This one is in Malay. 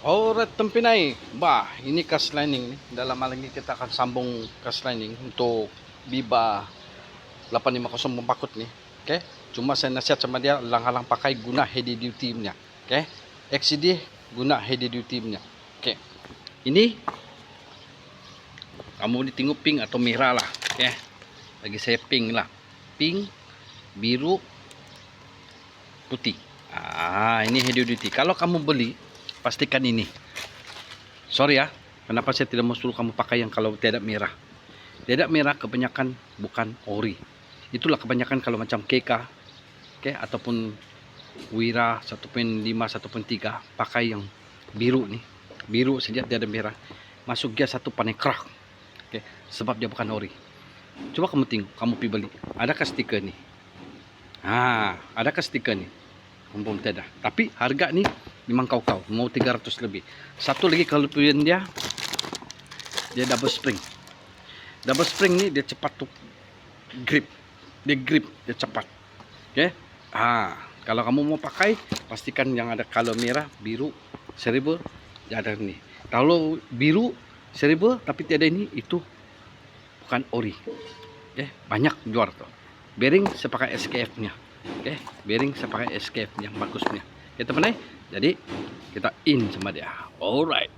Alright, Pinay. Bah, ini cast lining nih. Dalam hal ini kita akan sambung cast lining untuk Biba 8508 pakut nih. Oke. Cuma saya nasihat sama dia lang-lang pakai guna heavy duty nya. Oke. XCD guna heavy duty nya. Oke. Ini kamu ditengok pink atau merah lah. Oke. Lagi saya pink lah. Pink, biru, putih. Ini heavy duty. Kalau kamu beli pastikan ini. Sorry ya, kenapa saya tidak mau suruh kamu pakai yang kalau tidak merah. Tidak merah kebanyakan bukan ori. Itulah kebanyakan kalau macam KK, okay, ataupun Wira 1.5, 1.3 pakai yang biru nih. Biru saja tidak merah. Masuk dia satu panekrah. Okay, sebab dia bukan ori. Coba kamu tengok, kamu pergi beli. Adakah stiker nih? Adakah stiker nih? Mumpung tidak. Tapi harga nih memang kau mau 300 lebih. Satu lagi kalau kelebihan dia double spring. Double spring ni dia cepat tuh grip. Dia cepat. Oke. Kalau kamu mau pakai pastikan yang ada color merah, biru, seribu ada nih. Kalau biru, seribu tapi tiada ini, itu bukan ori. Oke, banyak jual tuh. Bearing saya pakai SKF-nya. Oke, bearing saya pakai SKF yang bagusnya. Oke, teman-teman. Jadi kita in sama dia. Alright.